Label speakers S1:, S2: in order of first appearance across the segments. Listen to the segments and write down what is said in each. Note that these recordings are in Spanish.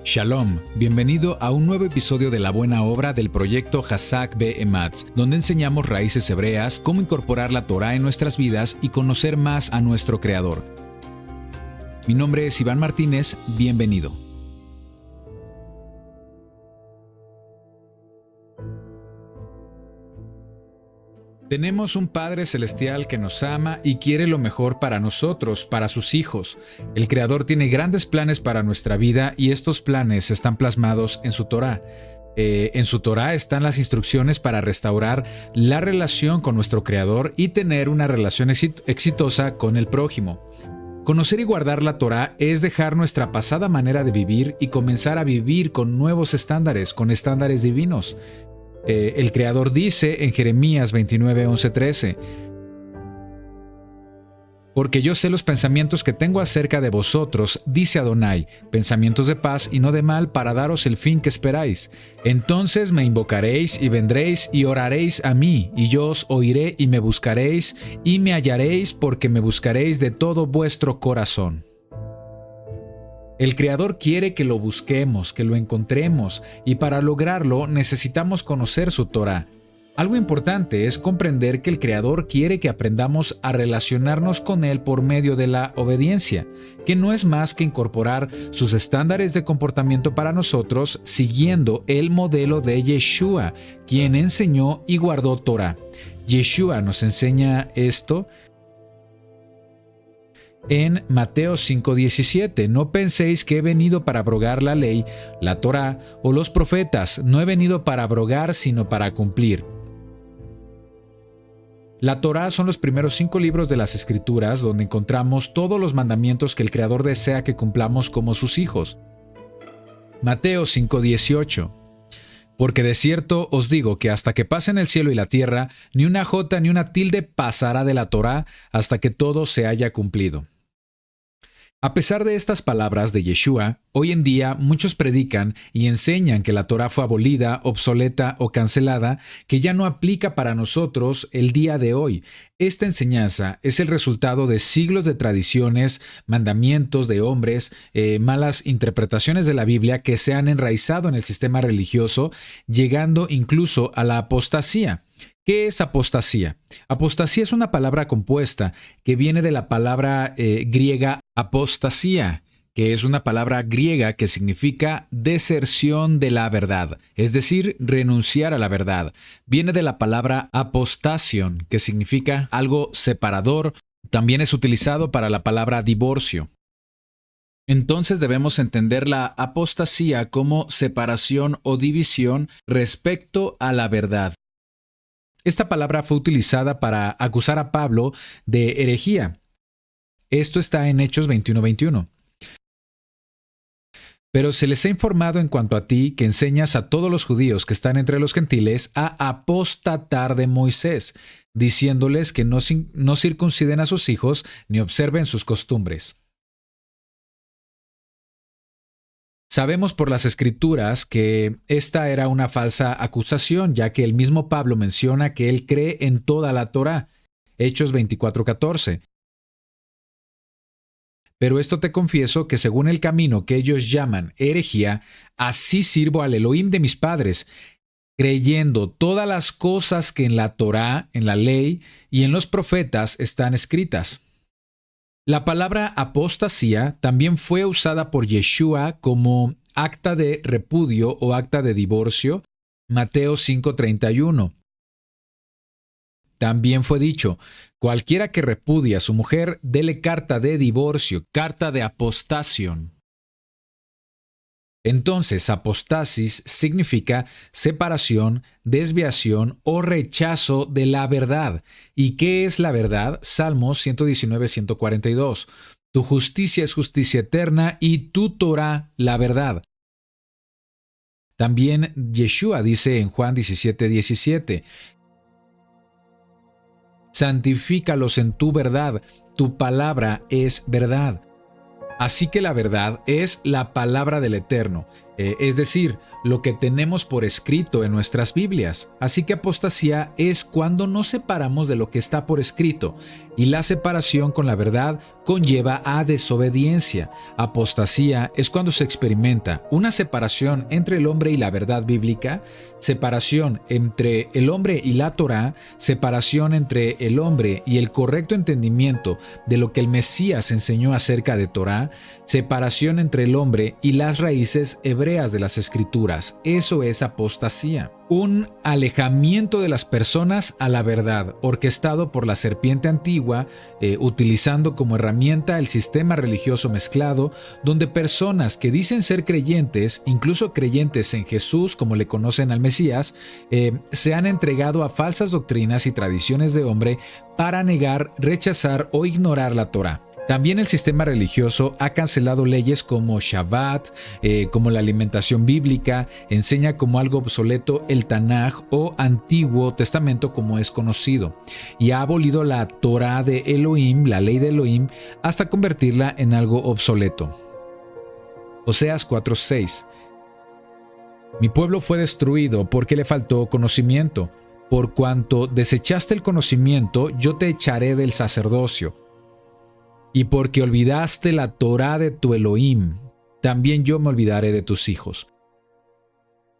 S1: Shalom, bienvenido a un nuevo episodio de la buena obra del proyecto Hazak Be'ematz, donde enseñamos raíces hebreas, cómo incorporar la Torá en nuestras vidas y conocer más a nuestro Creador. Mi nombre es Iván Martínez, bienvenido. Tenemos un Padre Celestial que nos ama y quiere lo mejor para nosotros, para sus hijos. El Creador tiene grandes planes para nuestra vida y estos planes están plasmados en su Torá. En su Torá están las instrucciones para restaurar la relación con nuestro Creador y tener una relación exitosa con el prójimo. Conocer y guardar la Torá es dejar nuestra pasada manera de vivir y comenzar a vivir con nuevos estándares, con estándares divinos. El Creador dice en Jeremías 29, 11, 13: Porque yo sé los pensamientos que tengo acerca de vosotros, dice Adonai, pensamientos de paz y no de mal, para daros el fin que esperáis. Entonces me invocaréis y vendréis y oraréis a mí, y yo os oiré y me buscaréis y me hallaréis, porque me buscaréis de todo vuestro corazón. El Creador quiere que lo busquemos, que lo encontremos, y para lograrlo necesitamos conocer su Torá. Algo importante es comprender que el Creador quiere que aprendamos a relacionarnos con Él por medio de la obediencia, que no es más que incorporar sus estándares de comportamiento para nosotros siguiendo el modelo de Yeshua, quien enseñó y guardó Torá. Yeshua nos enseña esto en Mateo 5:17, no penséis que he venido para abrogar la ley, la Torá o los profetas, no he venido para abrogar sino para cumplir. La Torá son los primeros 5 libros de las Escrituras donde encontramos todos los mandamientos que el Creador desea que cumplamos como sus hijos. Mateo 5:18. Porque de cierto os digo que hasta que pasen el cielo y la tierra, ni una jota ni una tilde pasará de la Torá hasta que todo se haya cumplido. A pesar de estas palabras de Yeshua, hoy en día muchos predican y enseñan que la Torá fue abolida, obsoleta o cancelada, que ya no aplica para nosotros el día de hoy. Esta enseñanza es el resultado de siglos de tradiciones, mandamientos de hombres, malas interpretaciones de la Biblia que se han enraizado en el sistema religioso, llegando incluso a la apostasía. ¿Qué es apostasía? Apostasía es una palabra compuesta que viene de la palabra griega apostasía, que es una palabra griega que significa deserción de la verdad, es decir, renunciar a la verdad. Viene de la palabra apostasion, que significa algo separador. También es utilizado para la palabra divorcio. Entonces debemos entender la apostasía como separación o división respecto a la verdad. Esta palabra fue utilizada para acusar a Pablo de herejía. Esto está en Hechos 21:21. Pero se les ha informado en cuanto a ti que enseñas a todos los judíos que están entre los gentiles a apostatar de Moisés, diciéndoles que no circunciden a sus hijos ni observen sus costumbres. Sabemos por las Escrituras que esta era una falsa acusación, ya que el mismo Pablo menciona que él cree en toda la Torá, Hechos 24:14. Pero esto te confieso que según el camino que ellos llaman herejía, así sirvo al Elohim de mis padres, creyendo todas las cosas que en la Torá, en la ley y en los profetas están escritas. La palabra apostasía también fue usada por Yeshua como acta de repudio o acta de divorcio, Mateo 5:31. También fue dicho, cualquiera que repudie a su mujer, dele carta de divorcio, carta de apostación. Entonces, apostasis significa separación, desviación o rechazo de la verdad. ¿Y qué es la verdad? Salmos 119, 142. Tu justicia es justicia eterna y tu Torá la verdad. También Yeshua dice en Juan 17, 17. Santifícalos en tu verdad, tu palabra es verdad. Así que la verdad es la palabra del Eterno, es decir, lo que tenemos por escrito en nuestras Biblias. Así que apostasía es cuando nos separamos de lo que está por escrito, y la separación con la verdad conlleva a desobediencia. Apostasía es cuando se experimenta una separación entre el hombre y la verdad bíblica, separación entre el hombre y la Torá, separación entre el hombre y el correcto entendimiento de lo que el Mesías enseñó acerca de Torá, separación entre el hombre y las raíces hebreas de las Escrituras. Eso es apostasía. Un alejamiento de las personas a la verdad, orquestado por la serpiente antigua, utilizando como herramienta el sistema religioso mezclado, donde personas que dicen ser creyentes, incluso creyentes en Jesús como le conocen al Mesías, se han entregado a falsas doctrinas y tradiciones de hombre para negar, rechazar o ignorar la Torá. También el sistema religioso ha cancelado leyes como Shabbat, como la alimentación bíblica, enseña como algo obsoleto el Tanaj o Antiguo Testamento como es conocido, y ha abolido la Torá de Elohim, la ley de Elohim, hasta convertirla en algo obsoleto. Oseas 4:6. Mi pueblo fue destruido porque le faltó conocimiento. Por cuanto desechaste el conocimiento, yo te echaré del sacerdocio. Y porque olvidaste la Torá de tu Elohim, también yo me olvidaré de tus hijos.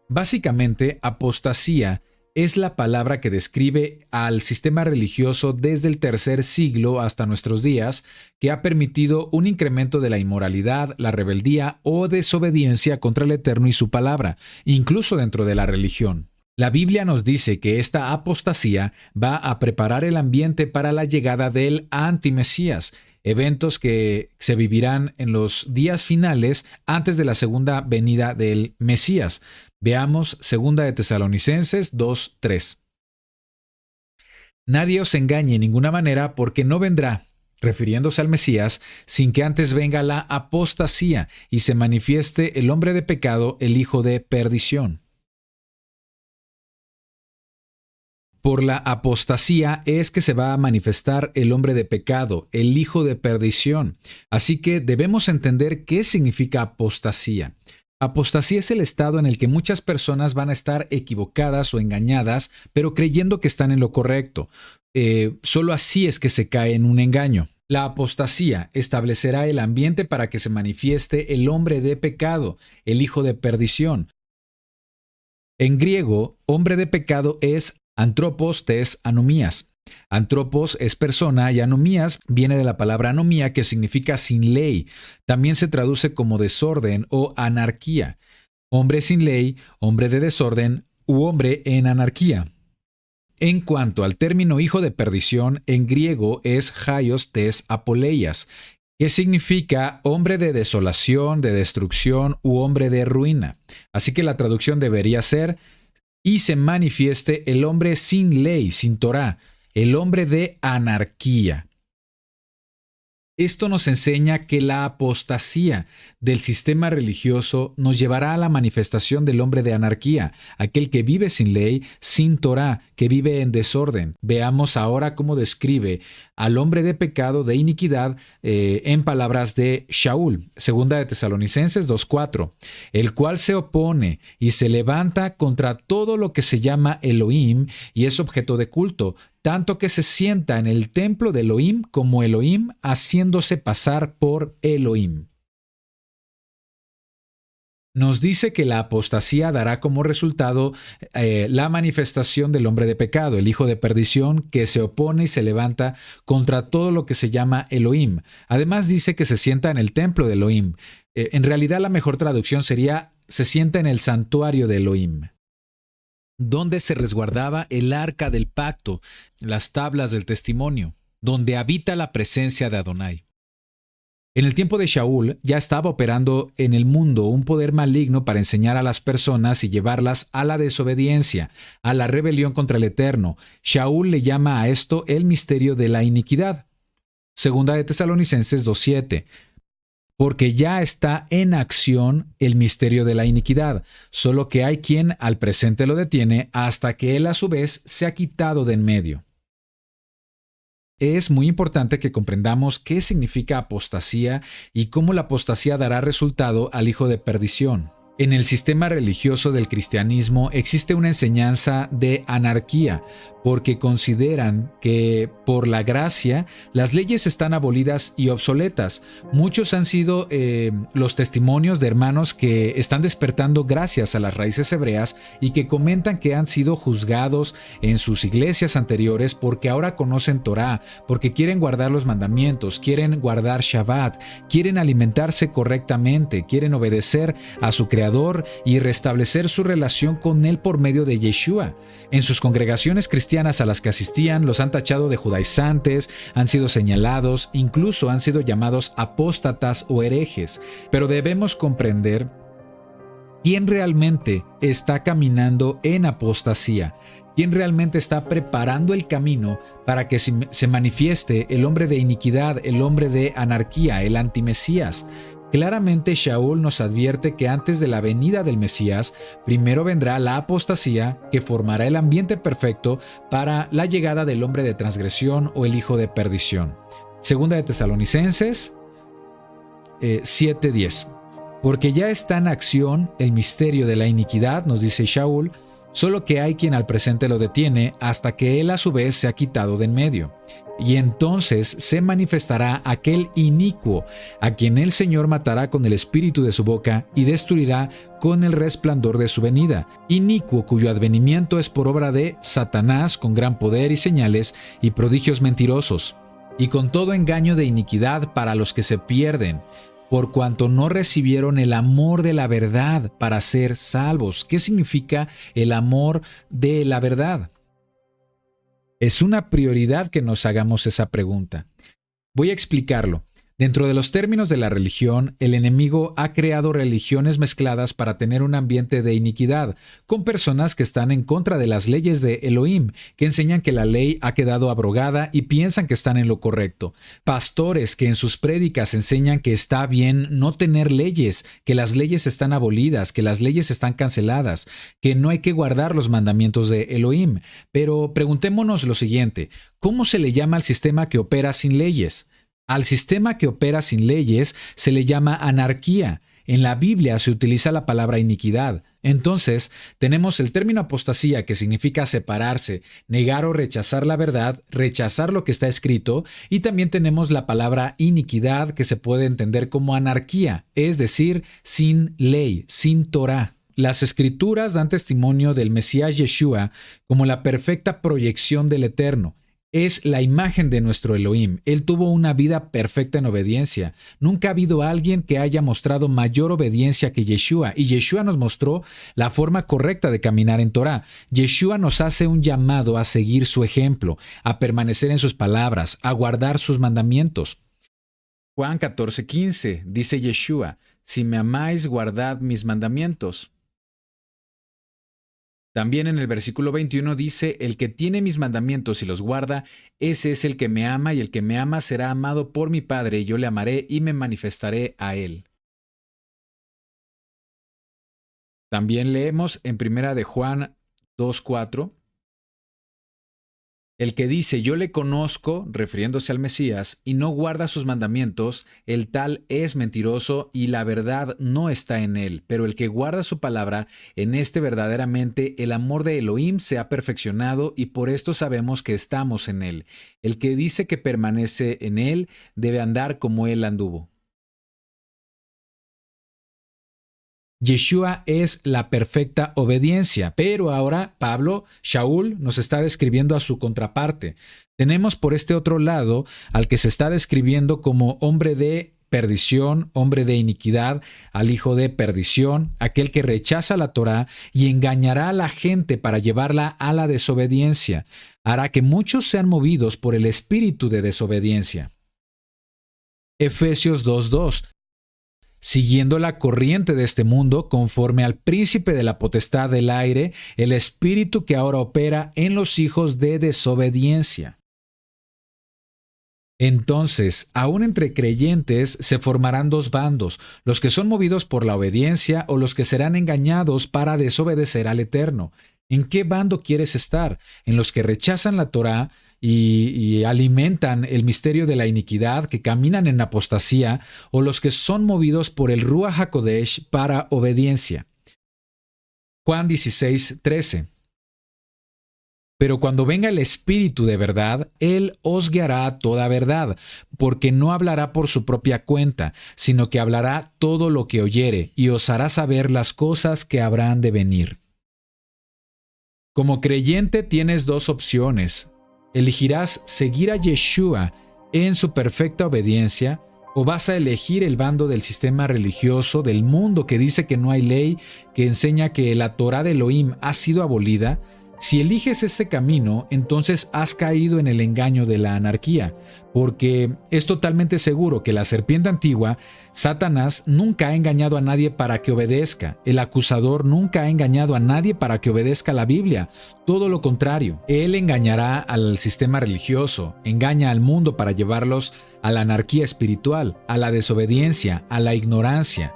S1: Básicamente, apostasía es la palabra que describe al sistema religioso desde el tercer siglo hasta nuestros días, que ha permitido un incremento de la inmoralidad, la rebeldía o desobediencia contra el Eterno y su palabra, incluso dentro de la religión. La Biblia nos dice que esta apostasía va a preparar el ambiente para la llegada del antimesías, eventos que se vivirán en los días finales antes de la segunda venida del Mesías. Veamos 2 de Tesalonicenses 2:3. Nadie os engañe en ninguna manera, porque no vendrá, refiriéndose al Mesías, sin que antes venga la apostasía y se manifieste el hombre de pecado, el hijo de perdición. Por la apostasía es que se va a manifestar el hombre de pecado, el hijo de perdición. Así que debemos entender qué significa apostasía. Apostasía es el estado en el que muchas personas van a estar equivocadas o engañadas, pero creyendo que están en lo correcto. Solo así es que se cae en un engaño. La apostasía establecerá el ambiente para que se manifieste el hombre de pecado, el hijo de perdición. En griego, hombre de pecado es antropos tes anomías. Antropos es persona y anomías viene de la palabra anomía, que significa sin ley. También se traduce como desorden o anarquía. Hombre sin ley, hombre de desorden u hombre en anarquía. En cuanto al término hijo de perdición, en griego es haios tes apoleias, que significa hombre de desolación, de destrucción u hombre de ruina. Así que la traducción debería ser: y se manifieste el hombre sin ley, sin Torá, el hombre de anarquía. Esto nos enseña que la apostasía del sistema religioso nos llevará a la manifestación del hombre de anarquía, aquel que vive sin ley, sin Torá, que vive en desorden. Veamos ahora cómo describe al hombre de pecado, de iniquidad, en palabras de Shaul, 2 de Tesalonicenses 2:4, el cual se opone y se levanta contra todo lo que se llama Elohim y es objeto de culto, tanto que se sienta en el templo de Elohim como Elohim, haciéndose pasar por Elohim. Nos dice que la apostasía dará como resultado la manifestación del hombre de pecado, el hijo de perdición, que se opone y se levanta contra todo lo que se llama Elohim. Además dice que se sienta en el templo de Elohim. En realidad la mejor traducción sería: se sienta en el santuario de Elohim, donde se resguardaba el arca del pacto, las tablas del testimonio, donde habita la presencia de Adonai. En el tiempo de Shaul ya estaba operando en el mundo un poder maligno para enseñar a las personas y llevarlas a la desobediencia, a la rebelión contra el Eterno. Shaul le llama a esto el misterio de la iniquidad. 2 de Tesalonicenses 2:7. Porque ya está en acción el misterio de la iniquidad, solo que hay quien al presente lo detiene hasta que él a su vez se ha quitado de en medio. Es muy importante que comprendamos qué significa apostasía y cómo la apostasía dará resultado al hijo de perdición. En el sistema religioso del cristianismo existe una enseñanza de anarquía, porque consideran que por la gracia las leyes están abolidas y obsoletas. Muchos han sido los testimonios de hermanos que están despertando gracias a las raíces hebreas y que comentan que han sido juzgados en sus iglesias anteriores porque ahora conocen Torá, porque quieren guardar los mandamientos, quieren guardar Shabbat, quieren alimentarse correctamente, quieren obedecer a su Creador y restablecer su relación con Él por medio de Yeshua. En sus congregaciones cristianas a las que asistían los han tachado de judaizantes, han sido señalados, incluso han sido llamados apóstatas o herejes. Pero debemos comprender quién realmente está caminando en apostasía, quién realmente está preparando el camino para que se manifieste el hombre de iniquidad, el hombre de anarquía, el antimesías. Claramente Shaul nos advierte que antes de la venida del Mesías, primero vendrá la apostasía que formará el ambiente perfecto para la llegada del hombre de transgresión o el hijo de perdición. Segunda de Tesalonicenses 7:10. Porque ya está en acción el misterio de la iniquidad, nos dice Shaul, solo que hay quien al presente lo detiene hasta que él a su vez se ha quitado de en medio. Y entonces se manifestará aquel inicuo, a quien el Señor matará con el espíritu de su boca y destruirá con el resplandor de su venida. Inicuo cuyo advenimiento es por obra de Satanás con gran poder y señales y prodigios mentirosos, y con todo engaño de iniquidad para los que se pierden, por cuanto no recibieron el amor de la verdad para ser salvos. ¿Qué significa el amor de la verdad? Es una prioridad que nos hagamos esa pregunta. Voy a explicarlo. Dentro de los términos de la religión, el enemigo ha creado religiones mezcladas para tener un ambiente de iniquidad, con personas que están en contra de las leyes de Elohim, que enseñan que la ley ha quedado abrogada y piensan que están en lo correcto. Pastores que en sus prédicas enseñan que está bien no tener leyes, que las leyes están abolidas, que las leyes están canceladas, que no hay que guardar los mandamientos de Elohim. Pero preguntémonos lo siguiente, ¿cómo se le llama al sistema que opera sin leyes? Al sistema que opera sin leyes se le llama anarquía. En la Biblia se utiliza la palabra iniquidad. Entonces, tenemos el término apostasía, que significa separarse, negar o rechazar la verdad, rechazar lo que está escrito, y también tenemos la palabra iniquidad, que se puede entender como anarquía, es decir, sin ley, sin Torá. Las Escrituras dan testimonio del Mesías Yeshua como la perfecta proyección del Eterno. Es la imagen de nuestro Elohim. Él tuvo una vida perfecta en obediencia. Nunca ha habido alguien que haya mostrado mayor obediencia que Yeshua, y Yeshua nos mostró la forma correcta de caminar en Torá. Yeshua nos hace un llamado a seguir su ejemplo, a permanecer en sus palabras, a guardar sus mandamientos. Juan 14:15 dice Yeshua, si me amáis, guardad mis mandamientos. También en el versículo 21 dice, el que tiene mis mandamientos y los guarda, ese es el que me ama, y el que me ama será amado por mi Padre, y yo le amaré y me manifestaré a él. También leemos en 1 de Juan 2:4, el que dice, yo le conozco, refiriéndose al Mesías, y no guarda sus mandamientos, el tal es mentiroso y la verdad no está en él. Pero el que guarda su palabra, en este verdaderamente el amor de Elohim se ha perfeccionado, y por esto sabemos que estamos en él. El que dice que permanece en él debe andar como él anduvo. Yeshua es la perfecta obediencia, pero ahora Shaul nos está describiendo a su contraparte. Tenemos por este otro lado al que se está describiendo como hombre de perdición, hombre de iniquidad, al hijo de perdición, aquel que rechaza la Torá y engañará a la gente para llevarla a la desobediencia. Hará que muchos sean movidos por el espíritu de desobediencia. Efesios 2:2. Siguiendo la corriente de este mundo, conforme al príncipe de la potestad del aire, el espíritu que ahora opera en los hijos de desobediencia. Entonces, aún entre creyentes se formarán dos bandos, los que son movidos por la obediencia o los que serán engañados para desobedecer al Eterno. ¿En qué bando quieres estar? ¿En los que rechazan la Torá y alimentan el misterio de la iniquidad, que caminan en apostasía, o los que son movidos por el Ruach HaKodesh para obediencia. Juan 16:13. Pero cuando venga el Espíritu de verdad, Él os guiará a toda verdad, porque no hablará por su propia cuenta, sino que hablará todo lo que oyere, y os hará saber las cosas que habrán de venir. Como creyente tienes dos opciones. Elegirás seguir a Yeshua en su perfecta obediencia, o vas a elegir el bando del sistema religioso del mundo que dice que no hay ley, que enseña que la Torá de Elohim ha sido abolida. Si eliges ese camino, entonces has caído en el engaño de la anarquía, porque es totalmente seguro que la serpiente antigua, Satanás, nunca ha engañado a nadie para que obedezca. El acusador nunca ha engañado a nadie para que obedezca la Biblia. Todo lo contrario, él engañará al sistema religioso, engaña al mundo para llevarlos a la anarquía espiritual, a la desobediencia, a la ignorancia.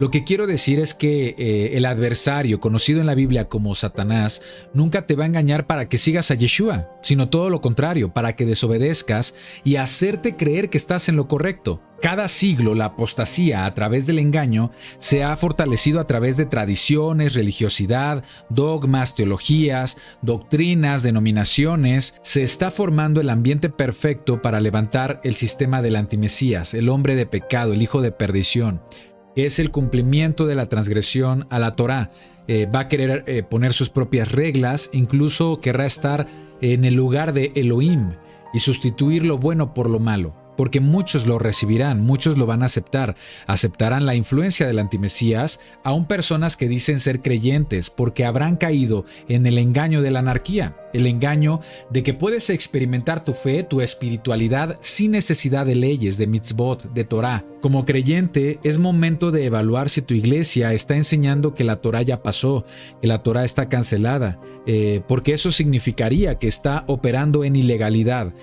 S1: Lo que quiero decir es que el adversario, conocido en la Biblia como Satanás, nunca te va a engañar para que sigas a Yeshua, sino todo lo contrario, para que desobedezcas y hacerte creer que estás en lo correcto. Cada siglo la apostasía a través del engaño se ha fortalecido a través de tradiciones, religiosidad, dogmas, teologías, doctrinas, denominaciones. Se está formando el ambiente perfecto para levantar el sistema del antimesías, el hombre de pecado, el hijo de perdición. Es el cumplimiento de la transgresión a la Torá. Va a querer poner sus propias reglas, incluso querrá estar en el lugar de Elohim y sustituir lo bueno por lo malo, porque muchos lo recibirán, muchos lo van a aceptar. Aceptarán la influencia del antimesías, aún personas que dicen ser creyentes, porque habrán caído en el engaño de la anarquía, el engaño de que puedes experimentar tu fe, tu espiritualidad sin necesidad de leyes, de mitzvot, de Torá. Como creyente, es momento de evaluar si tu iglesia está enseñando que la Torá ya pasó, que la Torá está cancelada, porque eso significaría que está operando en ilegalidad.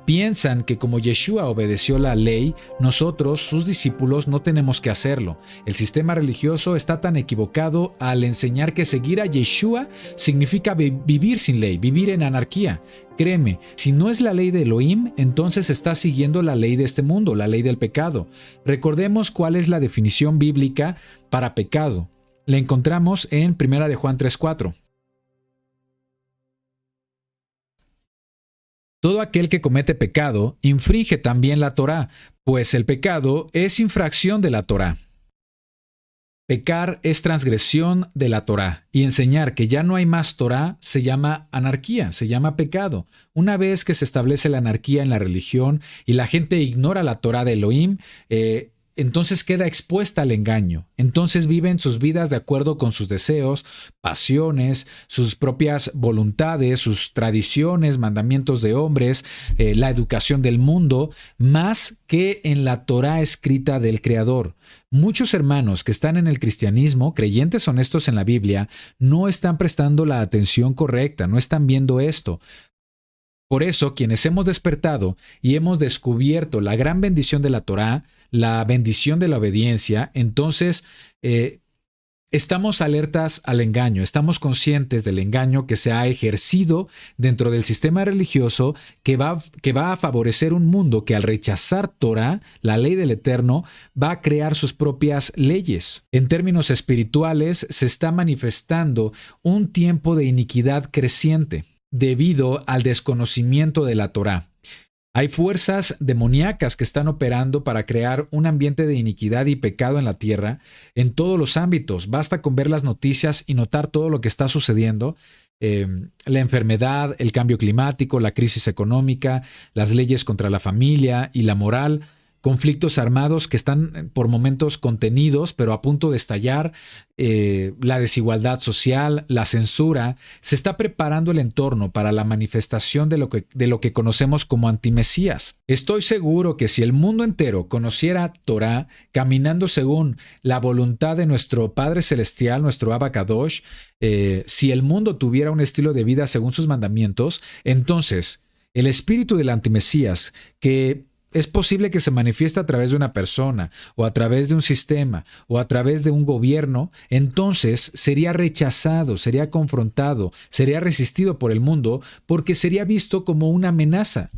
S1: Piensan que como Yeshua obedeció la ley, nosotros, sus discípulos, no tenemos que hacerlo. El sistema religioso está tan equivocado al enseñar que seguir a Yeshua significa vivir sin ley, vivir en anarquía. Créeme, si no es la ley de Elohim, entonces estás siguiendo la ley de este mundo, la ley del pecado. Recordemos cuál es la definición bíblica para pecado. La encontramos en 1 de Juan 3:4. Todo aquel que comete pecado infringe también la Torá, pues el pecado es infracción de la Torá. Pecar es transgresión de la Torá, y enseñar que ya no hay más Torá se llama anarquía, se llama pecado. Una vez que se establece la anarquía en la religión y la gente ignora la Torá de Elohim, entonces queda expuesta al engaño. Entonces viven sus vidas de acuerdo con sus deseos, pasiones, sus propias voluntades, sus tradiciones, mandamientos de hombres, la educación del mundo, más que en la Torá escrita del Creador. Muchos hermanos que están en el cristianismo, creyentes honestos en la Biblia, no están prestando la atención correcta, no están viendo esto. Por eso, quienes hemos despertado y hemos descubierto la gran bendición de la Torá, la bendición de la obediencia, entonces estamos alertas al engaño, estamos conscientes del engaño que se ha ejercido dentro del sistema religioso que va a favorecer un mundo que al rechazar Torá, la ley del Eterno, va a crear sus propias leyes. En términos espirituales, se está manifestando un tiempo de iniquidad creciente debido al desconocimiento de la Torá. Hay fuerzas demoníacas que están operando para crear un ambiente de iniquidad y pecado en la tierra, en todos los ámbitos. Basta con ver las noticias y notar todo lo que está sucediendo. La enfermedad, el cambio climático, la crisis económica, las leyes contra la familia y la moral, conflictos armados que están por momentos contenidos, pero a punto de estallar, la desigualdad social, la censura. Se está preparando el entorno para la manifestación de lo que conocemos como antimesías. Estoy seguro que si el mundo entero conociera Torá, caminando según la voluntad de nuestro Padre Celestial, nuestro Abba Kadosh, si el mundo tuviera un estilo de vida según sus mandamientos, entonces el espíritu del antimesías, que es posible que se manifieste a través de una persona, o a través de un sistema, o a través de un gobierno, entonces sería rechazado, sería confrontado, sería resistido por el mundo, porque sería visto como una amenaza.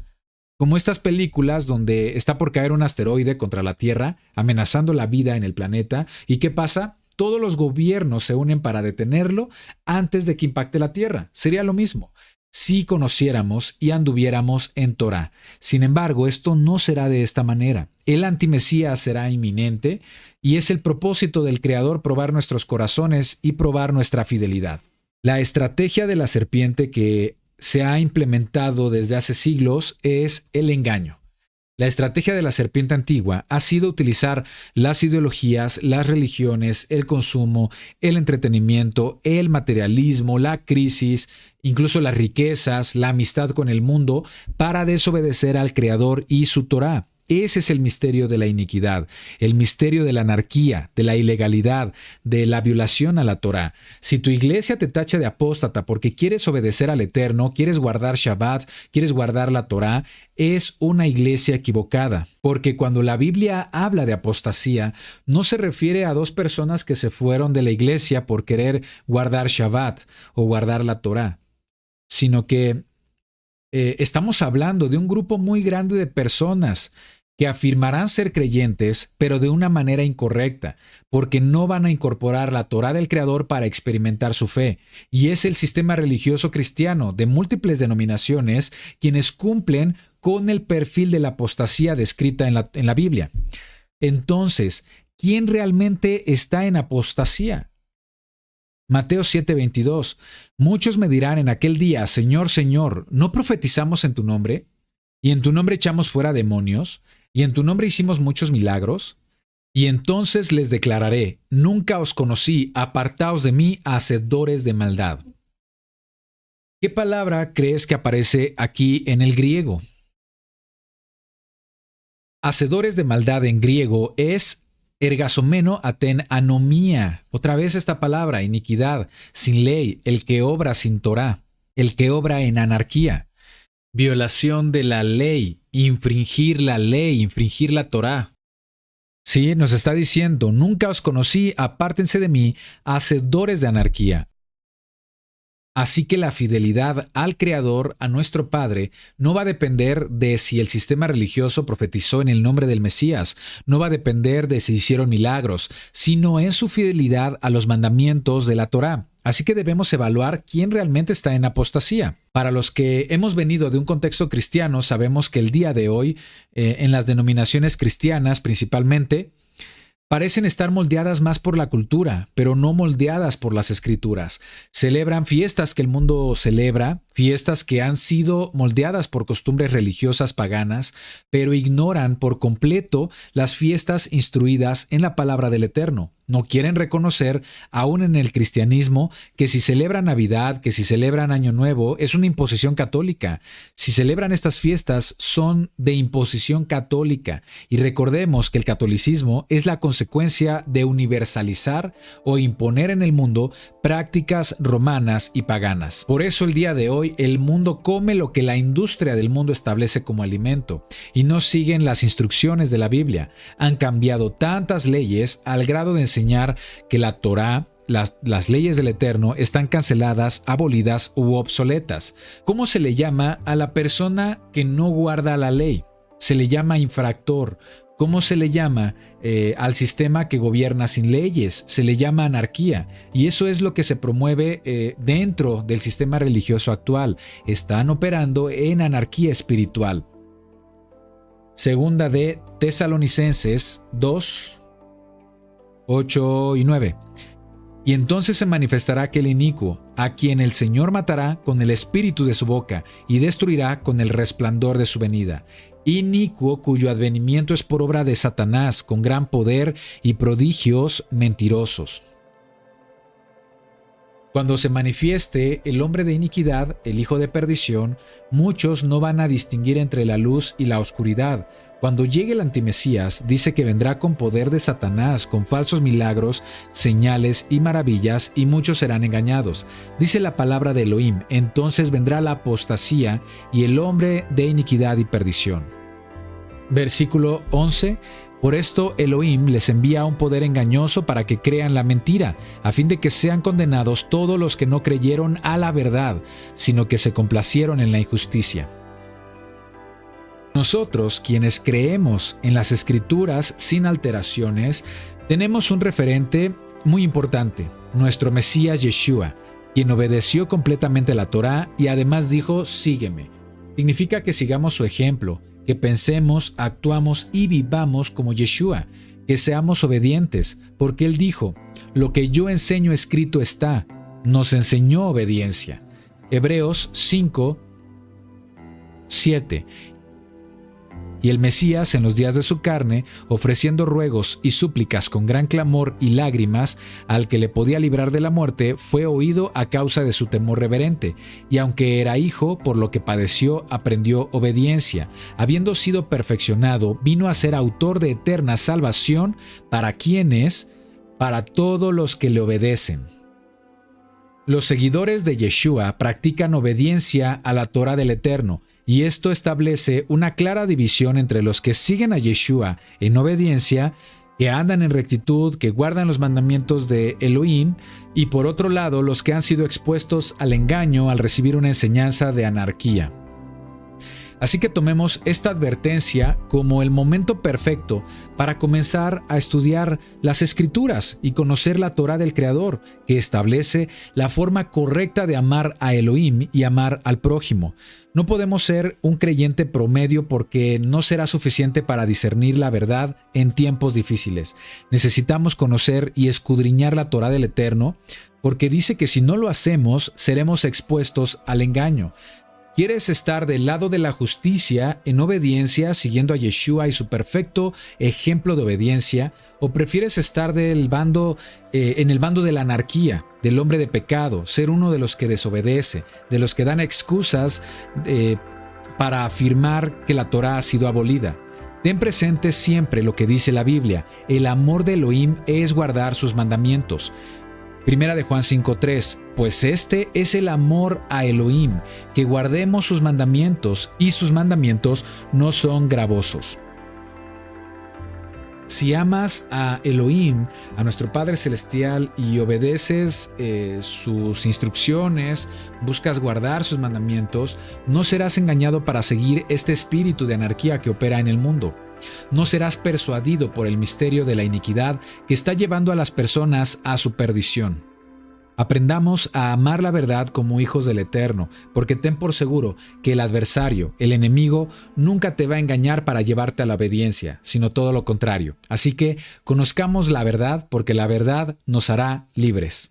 S1: Como estas películas donde está por caer un asteroide contra la Tierra, amenazando la vida en el planeta, ¿y qué pasa? Todos los gobiernos se unen para detenerlo antes de que impacte la Tierra. Sería lo mismo si conociéramos y anduviéramos en Torá. Sin embargo, esto no será de esta manera. El antimesías será inminente y es el propósito del Creador probar nuestros corazones y probar nuestra fidelidad. La estrategia de la serpiente que se ha implementado desde hace siglos es el engaño. La estrategia de la serpiente antigua ha sido utilizar las ideologías, las religiones, el consumo, el entretenimiento, el materialismo, la crisis, incluso las riquezas, la amistad con el mundo, para desobedecer al Creador y su Torá. Ese es el misterio de la iniquidad, el misterio de la anarquía, de la ilegalidad, de la violación a la Torá. Si tu iglesia te tacha de apóstata porque quieres obedecer al Eterno, quieres guardar Shabbat, quieres guardar la Torá, es una iglesia equivocada. Porque cuando la Biblia habla de apostasía, no se refiere a dos personas que se fueron de la iglesia por querer guardar Shabbat o guardar la Torá, sino que estamos hablando de un grupo muy grande de personas que afirmarán ser creyentes, pero de una manera incorrecta, porque no van a incorporar la Torá del Creador para experimentar su fe. Y es el sistema religioso cristiano de múltiples denominaciones quienes cumplen con el perfil de la apostasía descrita en la Biblia. Entonces, ¿quién realmente está en apostasía? Mateo 7:22. Muchos me dirán en aquel día: Señor, Señor, ¿no profetizamos en tu nombre? ¿Y en tu nombre echamos fuera demonios? ¿Y en tu nombre hicimos muchos milagros? Y entonces les declararé: nunca os conocí, apartaos de mí, hacedores de maldad. ¿Qué palabra crees que aparece aquí en el griego? Hacedores de maldad en griego es ergasomeno aten anomía. Otra vez esta palabra, iniquidad, sin ley, el que obra sin Torá, el que obra en anarquía. Violación de la ley, infringir la Torá. Sí, nos está diciendo: nunca os conocí, apártense de mí, hacedores de anarquía. Así que la fidelidad al Creador, a nuestro Padre, no va a depender de si el sistema religioso profetizó en el nombre del Mesías, no va a depender de si hicieron milagros, sino en su fidelidad a los mandamientos de la Torá. Así que debemos evaluar quién realmente está en apostasía. Para los que hemos venido de un contexto cristiano, sabemos que el día de hoy, en las denominaciones cristianas principalmente, parecen estar moldeadas más por la cultura, pero no moldeadas por las escrituras. Celebran fiestas que el mundo celebra, fiestas que han sido moldeadas por costumbres religiosas paganas, pero ignoran por completo las fiestas instruidas en la palabra del Eterno. No quieren reconocer, aún en el cristianismo, que si celebran Navidad, que si celebran Año Nuevo, es una imposición católica. Si celebran estas fiestas, son de imposición católica. Y recordemos que el catolicismo es la consecuencia de universalizar o imponer en el mundo prácticas romanas y paganas. Por eso el día de hoy el mundo come lo que la industria del mundo establece como alimento y no siguen las instrucciones de la Biblia. Han cambiado tantas leyes al grado de enseñar que la Torá, las leyes del Eterno, están canceladas, abolidas u obsoletas. ¿Cómo se le llama a la persona que no guarda la ley? Se le llama infractor. ¿Cómo se le llama al sistema que gobierna sin leyes? Se le llama anarquía. Y eso es lo que se promueve dentro del sistema religioso actual. Están operando en anarquía espiritual. Segunda de Tesalonicenses 2, 8 y 9. Y entonces se manifestará aquel inicuo, a quien el Señor matará con el espíritu de su boca y destruirá con el resplandor de su venida. Inicuo cuyo advenimiento es por obra de Satanás, con gran poder y prodigios mentirosos. Cuando se manifieste el hombre de iniquidad, el hijo de perdición, muchos no van a distinguir entre la luz y la oscuridad. Cuando llegue el antimesías, dice que vendrá con poder de Satanás, con falsos milagros, señales y maravillas, y muchos serán engañados. Dice la palabra de Elohim: entonces vendrá la apostasía y el hombre de iniquidad y perdición. Versículo 11. Por esto Elohim les envía un poder engañoso para que crean la mentira, a fin de que sean condenados todos los que no creyeron a la verdad, sino que se complacieron en la injusticia. Nosotros, quienes creemos en las Escrituras sin alteraciones, tenemos un referente muy importante, nuestro Mesías Yeshua, quien obedeció completamente la Torá y además dijo, sígueme. Significa que sigamos su ejemplo, que pensemos, actuamos y vivamos como Yeshua, que seamos obedientes, porque Él dijo, lo que yo enseño escrito está, nos enseñó obediencia. Hebreos 5, 7. Y el Mesías, en los días de su carne, ofreciendo ruegos y súplicas con gran clamor y lágrimas, al que le podía librar de la muerte, fue oído a causa de su temor reverente, y aunque era hijo, por lo que padeció, aprendió obediencia. Habiendo sido perfeccionado, vino a ser autor de eterna salvación, ¿para quiénes? Para todos los que le obedecen. Los seguidores de Yeshua practican obediencia a la Torá del Eterno, y esto establece una clara división entre los que siguen a Yeshua en obediencia, que andan en rectitud, que guardan los mandamientos de Elohim, y por otro lado los que han sido expuestos al engaño al recibir una enseñanza de anarquía. Así que tomemos esta advertencia como el momento perfecto para comenzar a estudiar las Escrituras y conocer la Torá del Creador, que establece la forma correcta de amar a Elohim y amar al prójimo. No podemos ser un creyente promedio porque no será suficiente para discernir la verdad en tiempos difíciles. Necesitamos conocer y escudriñar la Torá del Eterno, porque dice que si no lo hacemos, seremos expuestos al engaño. ¿Quieres estar del lado de la justicia en obediencia, siguiendo a Yeshua y su perfecto ejemplo de obediencia? ¿O prefieres estar en el bando de la anarquía, del hombre de pecado, ser uno de los que desobedece, de los que dan excusas para afirmar que la Torá ha sido abolida? Ten presente siempre lo que dice la Biblia: el amor de Elohim es guardar sus mandamientos. Primera de Juan 5:3, pues este es el amor a Elohim, que guardemos sus mandamientos, y sus mandamientos no son gravosos. Si amas a Elohim, a nuestro Padre Celestial, y obedeces sus instrucciones, buscas guardar sus mandamientos, no serás engañado para seguir este espíritu de anarquía que opera en el mundo. No serás persuadido por el misterio de la iniquidad que está llevando a las personas a su perdición. Aprendamos a amar la verdad como hijos del Eterno, porque ten por seguro que el adversario, el enemigo, nunca te va a engañar para llevarte a la obediencia, sino todo lo contrario. Así que conozcamos la verdad, porque la verdad nos hará libres.